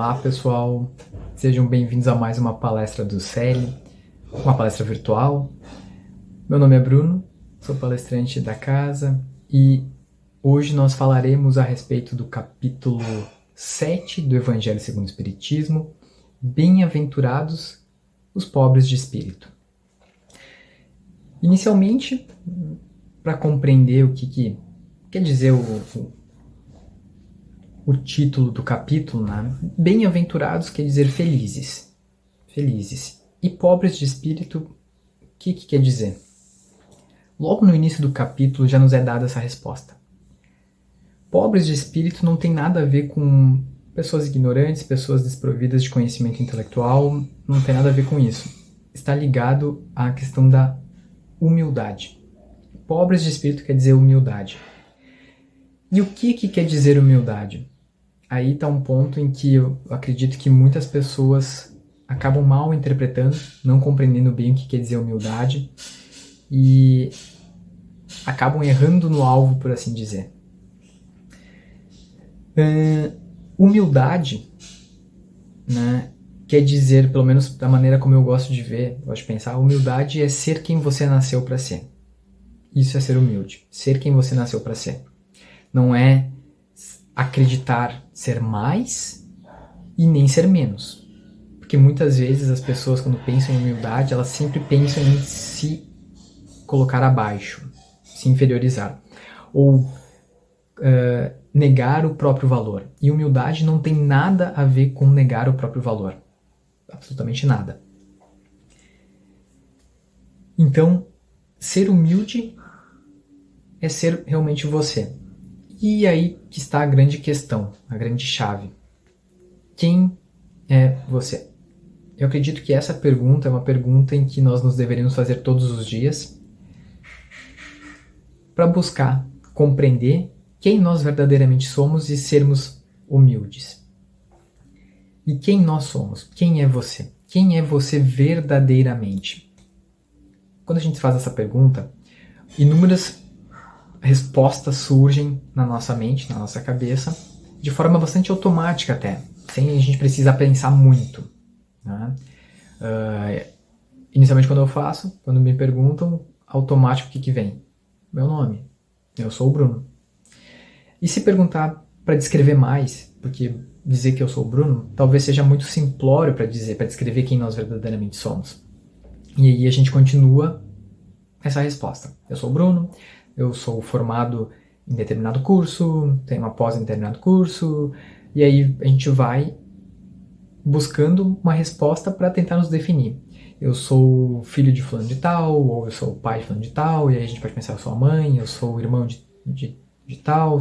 Olá pessoal, sejam bem-vindos a mais uma palestra do CELI, uma palestra virtual. Meu nome é Bruno, sou palestrante da casa e hoje nós falaremos a respeito do capítulo 7 do Evangelho segundo o Espiritismo, Bem-aventurados os pobres de espírito. Inicialmente, para compreender o que quer dizer o título do capítulo, né? Bem-aventurados quer dizer felizes. Felizes. E pobres de espírito, o que quer dizer? Logo no início do capítulo já nos é dada essa resposta. Pobres de espírito não tem nada a ver com pessoas ignorantes, pessoas desprovidas de conhecimento intelectual, não tem nada a ver com isso. Está ligado à questão da humildade. Pobres de espírito quer dizer humildade. E o que quer dizer humildade? Aí está um ponto em que eu acredito que muitas pessoas acabam mal interpretando, não compreendendo bem o que quer dizer humildade e acabam errando no alvo, por assim dizer. Humildade, né, quer dizer, pelo menos da maneira como eu gosto de ver, gosto de pensar, humildade é ser quem você nasceu para ser. Isso é ser humilde, ser quem você nasceu para ser. Não é acreditar ser mais e nem ser menos. Porque muitas vezes as pessoas, quando pensam em humildade, elas sempre pensam em se colocar abaixo, se inferiorizar. Ou negar o próprio valor. E humildade não tem nada a ver com negar o próprio valor. Absolutamente nada. Então, ser humilde é ser realmente você. E aí que está a grande questão, a grande chave. Quem é você? Eu acredito que essa pergunta é uma pergunta em que nós nos deveríamos fazer todos os dias para buscar compreender quem nós verdadeiramente somos e sermos humildes. E quem nós somos? Quem é você? Quem é você verdadeiramente? Quando a gente faz essa pergunta, inúmeras respostas surgem na nossa mente, na nossa cabeça, de forma bastante automática até, sem a gente precisar pensar muito. Né? Inicialmente quando eu faço, quando me perguntam, automático o que vem? Meu nome. Eu sou o Bruno. E se perguntar para descrever mais, porque dizer que eu sou o Bruno talvez seja muito simplório para descrever quem nós verdadeiramente somos. E aí a gente continua essa resposta. Eu sou o Bruno, eu sou formado em determinado curso, tenho uma pós em determinado curso, e aí a gente vai buscando uma resposta para tentar nos definir. Eu sou filho de fulano de tal, ou eu sou pai de fulano de tal, e aí a gente pode pensar, eu sou a mãe, eu sou o irmão de tal,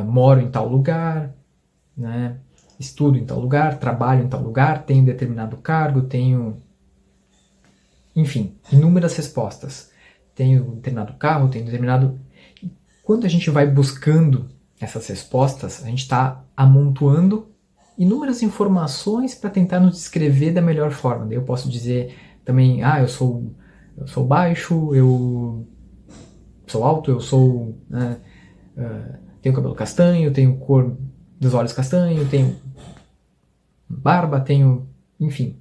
moro em tal lugar, né? Estudo em tal lugar, trabalho em tal lugar, tenho determinado cargo, enfim, inúmeras respostas. Tenho determinado carro, tenho determinado... Quando a gente vai buscando essas respostas, a gente está amontoando inúmeras informações para tentar nos descrever da melhor forma. Daí eu posso dizer também, eu sou baixo, eu sou alto, eu sou... tenho cabelo castanho, tenho cor dos olhos castanho, tenho barba, enfim.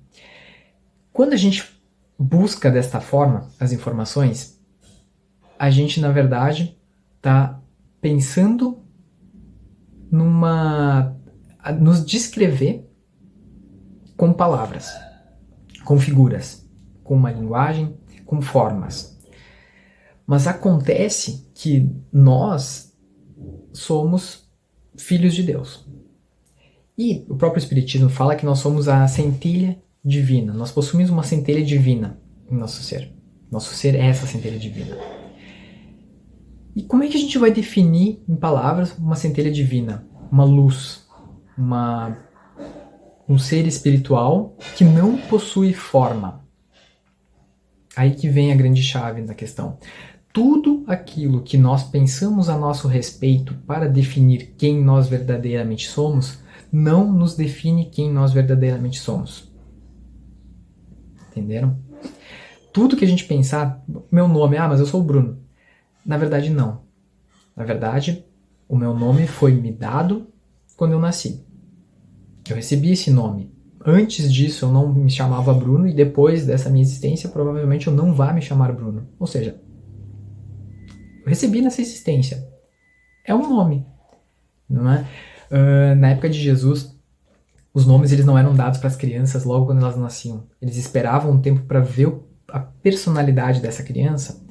Quando a gente busca desta forma as informações, a gente, na verdade, está pensando nos descrever com palavras, com figuras, com uma linguagem, com formas. Mas acontece que nós somos filhos de Deus. E o próprio Espiritismo fala que nós somos a centelha divina. Nós possuímos uma centelha divina em nosso ser. Nosso ser é essa centelha divina. E como é que a gente vai definir em palavras uma centelha divina? Uma luz, um ser espiritual que não possui forma. Aí que vem a grande chave da questão. Tudo aquilo que nós pensamos a nosso respeito para definir quem nós verdadeiramente somos, não nos define quem nós verdadeiramente somos. Entenderam? Tudo que a gente pensar, meu nome, mas eu sou o Bruno. Na verdade, não. Na verdade, o meu nome foi me dado quando eu nasci. Eu recebi esse nome. Antes disso eu não me chamava Bruno e depois dessa minha existência provavelmente eu não vá me chamar Bruno. Ou seja, eu recebi nessa existência. É um nome, não é? Na época de Jesus, os nomes eles não eram dados para as crianças logo quando elas nasciam. Eles esperavam um tempo para ver a personalidade dessa criança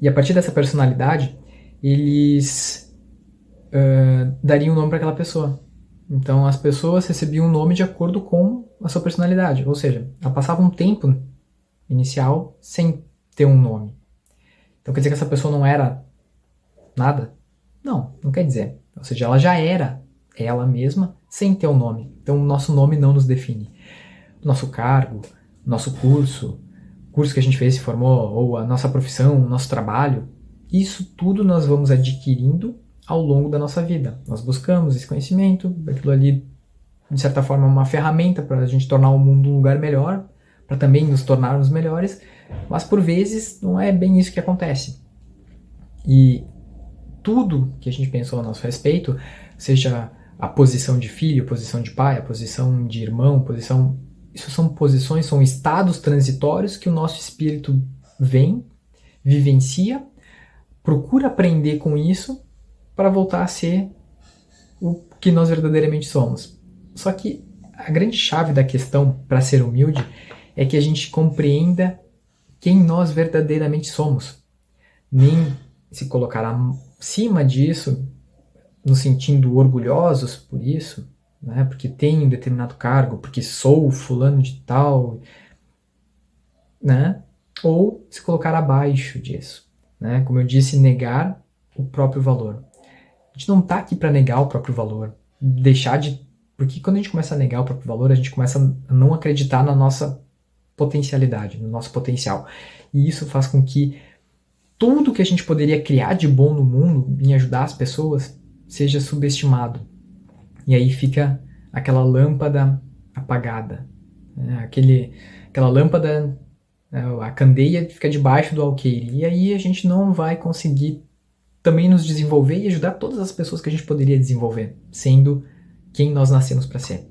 e a partir dessa personalidade eles dariam um nome para aquela pessoa. Então as pessoas recebiam um nome de acordo com a sua personalidade, ou seja, ela passava um tempo inicial sem ter um nome. Então quer dizer que essa pessoa não era nada? Não, não quer dizer. Ou seja, ela já era ela mesma sem ter um nome. Então o nosso nome não nos define. O nosso cargo, o nosso curso, o curso que a gente fez, se formou, ou a nossa profissão, o nosso trabalho, isso tudo nós vamos adquirindo ao longo da nossa vida. Nós buscamos esse conhecimento, aquilo ali, de certa forma, é uma ferramenta para a gente tornar o mundo um lugar melhor, para também nos tornarmos melhores, mas por vezes não é bem isso que acontece. E tudo que a gente pensou a nosso respeito, seja a posição de filho, a posição de pai, a posição de irmão, isso são posições, são estados transitórios que o nosso espírito vem, vivencia, procura aprender com isso para voltar a ser o que nós verdadeiramente somos. Só que a grande chave da questão para ser humilde é que a gente compreenda quem nós verdadeiramente somos. Nem se colocar acima disso, nos sentindo orgulhosos por isso, né? Porque tenho um determinado cargo, porque sou fulano de tal, né? Ou se colocar abaixo disso, né? Como eu disse, negar o próprio valor. A gente não está aqui para negar o próprio valor, porque quando a gente começa a negar o próprio valor, a gente começa a não acreditar na nossa potencialidade, no nosso potencial. E isso faz com que tudo que a gente poderia criar de bom no mundo, em ajudar as pessoas, seja subestimado. E aí fica aquela lâmpada apagada, né? Aquela lâmpada, a candeia fica debaixo do alqueire. E aí a gente não vai conseguir também nos desenvolver e ajudar todas as pessoas que a gente poderia desenvolver, sendo quem nós nascemos para ser.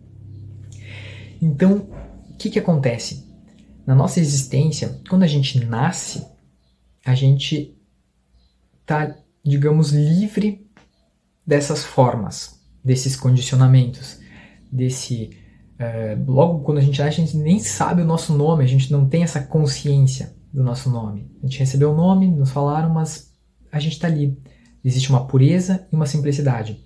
Então, o que acontece? Na nossa existência, quando a gente nasce, a gente está, digamos, livre dessas formas, desses condicionamentos, logo quando a gente nasce, a gente nem sabe o nosso nome, a gente não tem essa consciência do nosso nome. A gente recebeu o nome, nos falaram, mas a gente está ali. Existe uma pureza e uma simplicidade.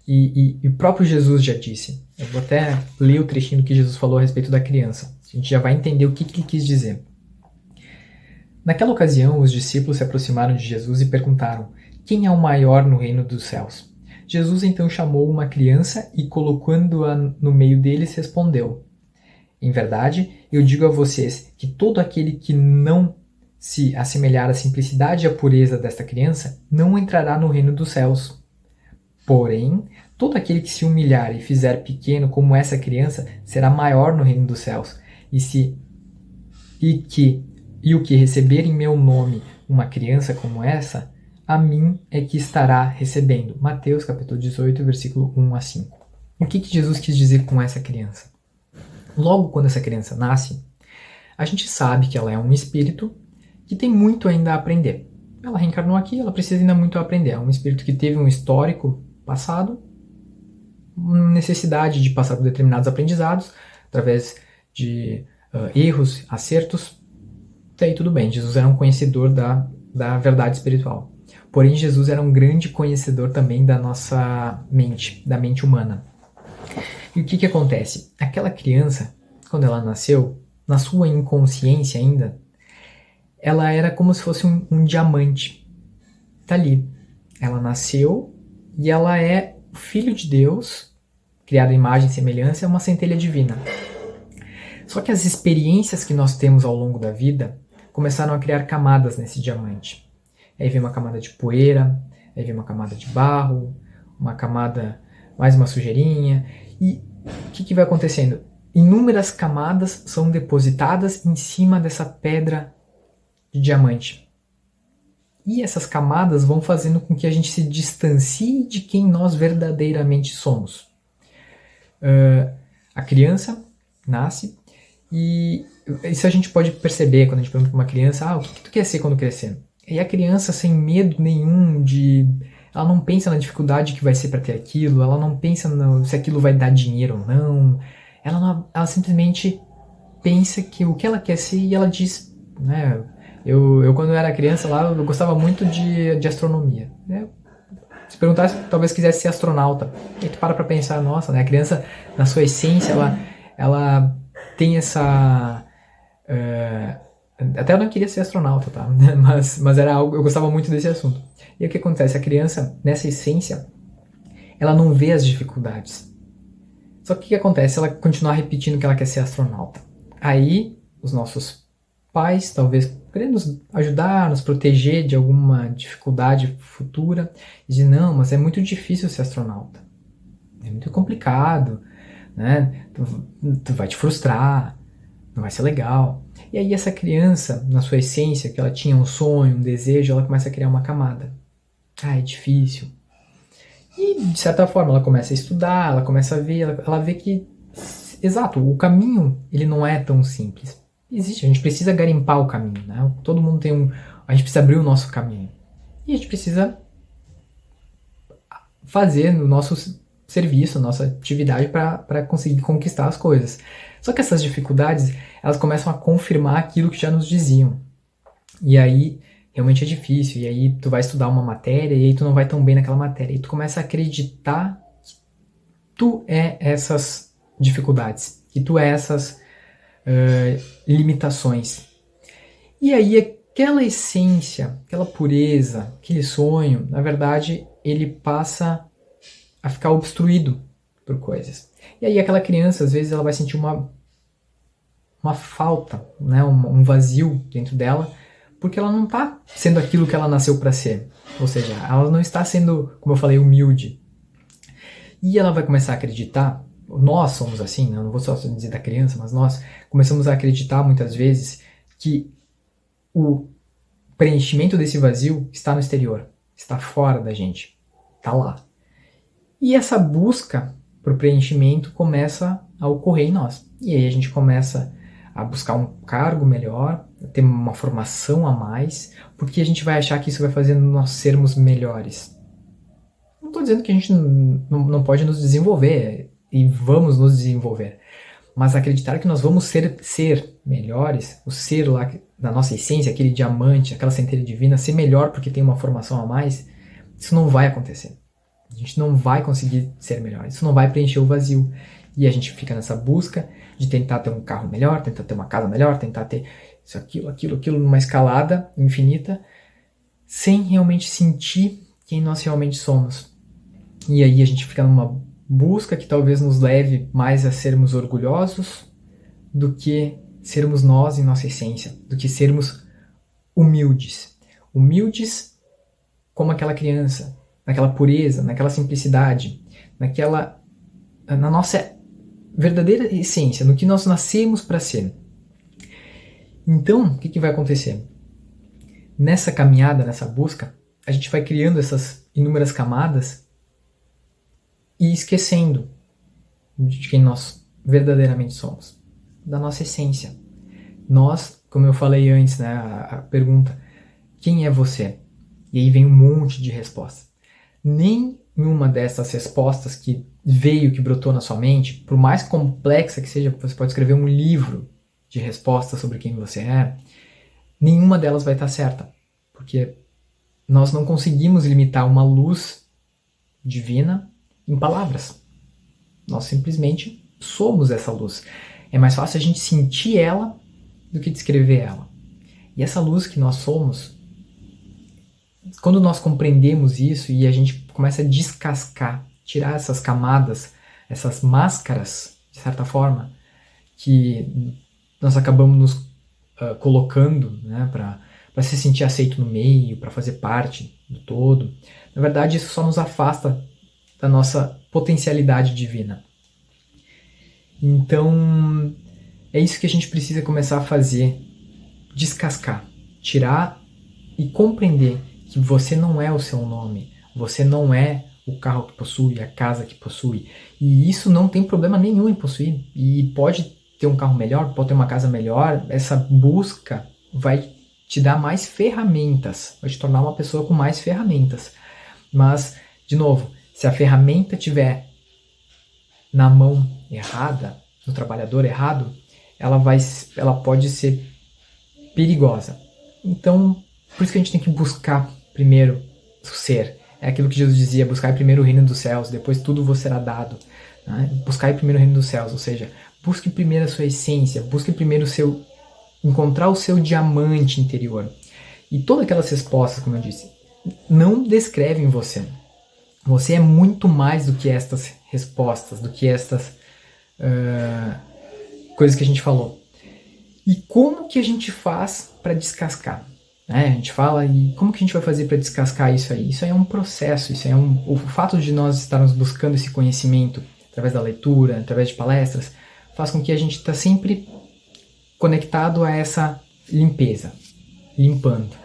E o próprio Jesus já disse. Eu vou até ler o trechinho do que Jesus falou a respeito da criança. A gente já vai entender o que ele quis dizer. Naquela ocasião, os discípulos se aproximaram de Jesus e perguntaram: quem é o maior no reino dos céus? Jesus então chamou uma criança e, colocando-a no meio deles, respondeu: em verdade, eu digo a vocês que todo aquele que não se assemelhar à simplicidade e à pureza desta criança não entrará no reino dos céus. Porém, todo aquele que se humilhar e fizer pequeno como essa criança será maior no reino dos céus. E o que receber em meu nome uma criança como essa, a mim é que estará recebendo. Mateus capítulo 18, versículo 1 a 5. O que Jesus quis dizer com essa criança? Logo quando essa criança nasce, a gente sabe que ela é um espírito que tem muito ainda a aprender. Ela reencarnou aqui, ela precisa ainda muito aprender. É um espírito que teve um histórico passado, necessidade de passar por determinados aprendizados, através de erros, acertos. Até aí tudo bem, Jesus era um conhecedor da verdade espiritual. Porém, Jesus era um grande conhecedor também da nossa mente, da mente humana. E o que acontece? Aquela criança, quando ela nasceu, na sua inconsciência ainda, ela era como se fosse um diamante. Tá ali. Ela nasceu e ela é o filho de Deus, criado à imagem e semelhança, é uma centelha divina. Só que as experiências que nós temos ao longo da vida começaram a criar camadas nesse diamante. Aí vem uma camada de poeira, aí vem uma camada de barro, uma camada, mais uma sujeirinha. E o que vai acontecendo? Inúmeras camadas são depositadas em cima dessa pedra de diamante. E essas camadas vão fazendo com que a gente se distancie de quem nós verdadeiramente somos. A criança nasce e isso a gente pode perceber quando a gente pergunta para uma criança, o que tu quer ser quando crescer? E a criança, sem medo nenhum ela não pensa na dificuldade que vai ser para ter aquilo, ela não pensa se aquilo vai dar dinheiro ou não, ela simplesmente pensa que o que ela quer ser e ela diz, né? Eu quando eu era criança lá, eu gostava muito de astronomia, né? Se perguntasse, talvez quisesse ser astronauta. E tu para pra pensar, nossa, né? A criança, na sua essência, ela tem essa... até eu não queria ser astronauta, tá? Mas era algo, eu gostava muito desse assunto. E o que acontece? A criança, nessa essência, ela não vê as dificuldades. Só que o que acontece? Ela continua repetindo que ela quer ser astronauta. Aí, os nossos pais, talvez querendo nos ajudar, nos proteger de alguma dificuldade futura, dizem, não, mas é muito difícil ser astronauta. É muito complicado, né? Tu vai te frustrar, não vai ser legal. E aí essa criança, na sua essência, que ela tinha um sonho, um desejo, ela começa a criar uma camada. É difícil. E, de certa forma, ela começa a estudar, ela começa a ver, ela vê que, exato, o caminho, ele não é tão simples. Existe, a gente precisa garimpar o caminho, né? Todo mundo tem a gente precisa abrir o nosso caminho. E a gente precisa fazer o nosso serviço, a nossa atividade para conseguir conquistar as coisas. Só que essas dificuldades, elas começam a confirmar aquilo que já nos diziam. E aí, realmente é difícil. E aí, tu vai estudar uma matéria e aí tu não vai tão bem naquela matéria. E tu começa a acreditar que tu é essas dificuldades, que tu é essas limitações. E aí, aquela essência, aquela pureza, aquele sonho, na verdade, ele passa a ficar obstruído por coisas. E aí aquela criança, às vezes, ela vai sentir uma falta, né? um vazio dentro dela, porque ela não está sendo aquilo que ela nasceu para ser. Ou seja, ela não está sendo, como eu falei, humilde. E ela vai começar a acreditar, nós somos assim, né? Eu não vou só dizer da criança, mas nós começamos a acreditar muitas vezes que o preenchimento desse vazio está no exterior, está fora da gente, está lá. E essa busca por preenchimento começa a ocorrer em nós. E aí a gente começa a buscar um cargo melhor, a ter uma formação a mais, porque a gente vai achar que isso vai fazer nós sermos melhores. Não estou dizendo que a gente não pode nos desenvolver, e vamos nos desenvolver, mas acreditar que nós vamos ser melhores, o ser lá da nossa essência, aquele diamante, aquela centelha divina, ser melhor porque tem uma formação a mais, isso não vai acontecer. A gente não vai conseguir ser melhor, isso não vai preencher o vazio. E a gente fica nessa busca de tentar ter um carro melhor, tentar ter uma casa melhor, tentar ter isso, aquilo, numa escalada infinita, sem realmente sentir quem nós realmente somos. E aí a gente fica numa busca que talvez nos leve mais a sermos orgulhosos do que sermos nós em nossa essência, do que sermos humildes. Humildes como aquela criança, naquela pureza, naquela simplicidade, na nossa verdadeira essência, no que nós nascemos para ser. Então, o que vai acontecer? Nessa caminhada, nessa busca, a gente vai criando essas inúmeras camadas e esquecendo de quem nós verdadeiramente somos, da nossa essência. Nós, como eu falei antes, né, a pergunta, quem é você? E aí vem um monte de respostas. Nenhuma dessas respostas que veio, que brotou na sua mente, por mais complexa que seja, você pode escrever um livro de respostas sobre quem você é, nenhuma delas vai estar certa, porque nós não conseguimos limitar uma luz divina em palavras. Nós simplesmente somos essa luz. É mais fácil a gente sentir ela do que descrever ela. E essa luz que nós somos, quando nós compreendemos isso e a gente começa a descascar, tirar essas camadas, essas máscaras, de certa forma, que nós acabamos nos colocando, né, para se sentir aceito no meio, para fazer parte do todo. Na verdade, isso só nos afasta da nossa potencialidade divina. Então, é isso que a gente precisa começar a fazer, descascar, tirar e compreender que você não é o seu nome, você não é o carro que possui, a casa que possui. E isso não tem problema nenhum em possuir. E pode ter um carro melhor, pode ter uma casa melhor. Essa busca vai te dar mais ferramentas, vai te tornar uma pessoa com mais ferramentas. Mas, de novo, se a ferramenta tiver na mão errada, no trabalhador errado, ela pode ser perigosa. Então, por isso que a gente tem que buscar primeiro o ser. É aquilo que Jesus dizia: buscar primeiro o reino dos céus, depois tudo vos será dado. Né? Buscar primeiro o reino dos céus, ou seja, busque primeiro a sua essência, busque primeiro encontrar o seu diamante interior. E todas aquelas respostas, como eu disse, não descrevem você. Você é muito mais do que estas respostas, do que estas coisas que a gente falou. E como que a gente faz para descascar? A gente fala, e como que a gente vai fazer para descascar isso aí? Isso aí é um processo, o fato de nós estarmos buscando esse conhecimento através da leitura, através de palestras, faz com que a gente está sempre conectado a essa limpeza, limpando,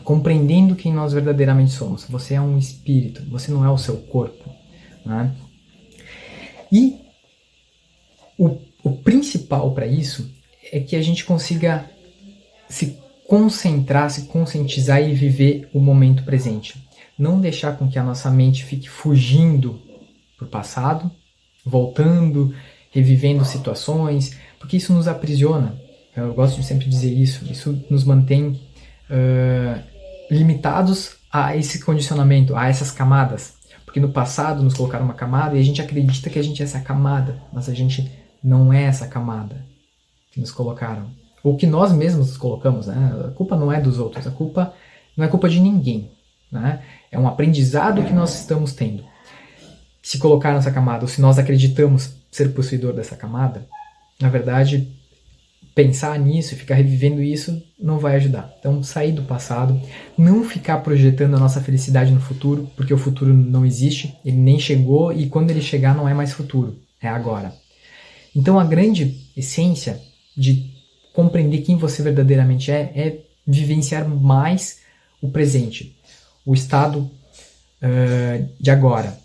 compreendendo quem nós verdadeiramente somos. Você é um espírito, você não é o seu corpo. Né? E o principal para isso é que a gente consiga se concentrar, se conscientizar e viver o momento presente. Não deixar com que a nossa mente fique fugindo para o passado, voltando, revivendo situações, porque isso nos aprisiona. Eu gosto de sempre dizer isso. Isso nos mantém limitados a esse condicionamento, a essas camadas. Porque no passado nos colocaram uma camada e a gente acredita que a gente é essa camada, mas a gente não é essa camada que nos colocaram. Ou que nós mesmos nos colocamos. Né? A culpa não é dos outros, a culpa não é culpa de ninguém. Né? É um aprendizado que nós estamos tendo. Se colocar nessa camada, ou se nós acreditamos ser possuidor dessa camada, na verdade, pensar nisso e ficar revivendo isso não vai ajudar. Então, sair do passado, não ficar projetando a nossa felicidade no futuro, porque o futuro não existe, ele nem chegou e quando ele chegar não é mais futuro, é agora. Então, a grande essência de compreender quem você verdadeiramente é vivenciar mais o presente, o estado de agora.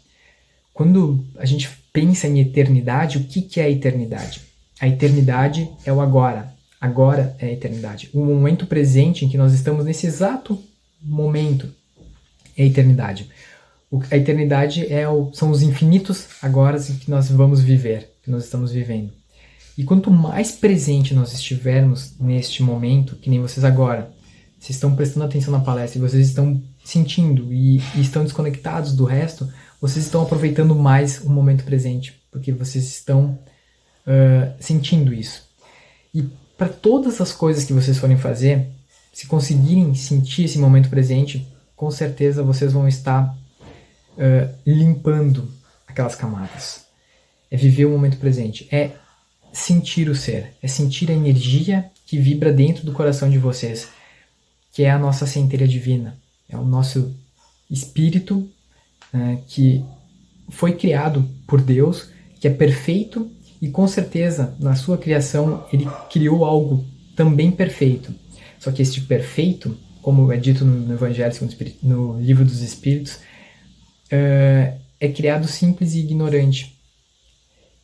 Quando a gente pensa em eternidade, o que é a eternidade? A eternidade é o agora. Agora é a eternidade. O momento presente em que nós estamos nesse exato momento é a eternidade. A eternidade são os infinitos agora em que nós vamos viver, que nós estamos vivendo. E quanto mais presente nós estivermos neste momento, que nem vocês agora, vocês estão prestando atenção na palestra e vocês estão sentindo e estão desconectados do resto, vocês estão aproveitando mais o momento presente, porque vocês estão sentindo isso. E para todas as coisas que vocês forem fazer, se conseguirem sentir esse momento presente, com certeza vocês vão estar limpando aquelas camadas. É viver o momento presente, é sentir o ser, é sentir a energia que vibra dentro do coração de vocês, que é a nossa centelha divina, é o nosso espírito que foi criado por Deus, que é perfeito e com certeza na sua criação ele criou algo também perfeito. Só que este perfeito, como é dito no Evangelho, no Livro dos Espíritos, é criado simples e ignorante.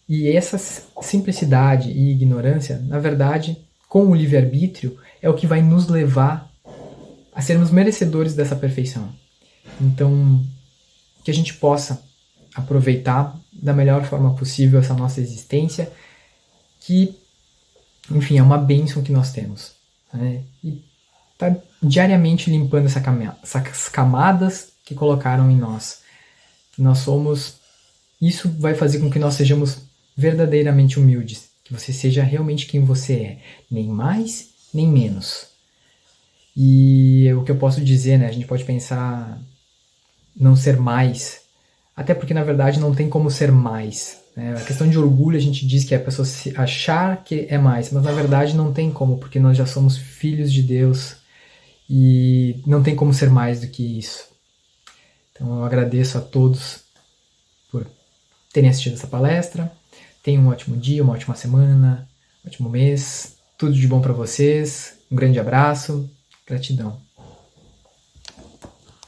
E essa simplicidade e ignorância, na verdade, com o livre-arbítrio, é o que vai nos levar a sermos merecedores dessa perfeição. Então, que a gente possa aproveitar da melhor forma possível essa nossa existência, que, enfim, é uma bênção que nós temos. Né? E tá diariamente limpando essas camadas que colocaram em nós. Nós somos... Isso vai fazer com que nós sejamos verdadeiramente humildes, que você seja realmente quem você é, nem mais, nem menos. E o que eu posso dizer, né? A gente pode pensar não ser mais, até porque na verdade não tem como ser mais. Né? A questão de orgulho, a gente diz que é a pessoa achar que é mais, mas na verdade não tem como, porque nós já somos filhos de Deus e não tem como ser mais do que isso. Então eu agradeço a todos por terem assistido essa palestra. Tenham um ótimo dia, uma ótima semana, um ótimo mês, tudo de bom para vocês. Um grande abraço, gratidão.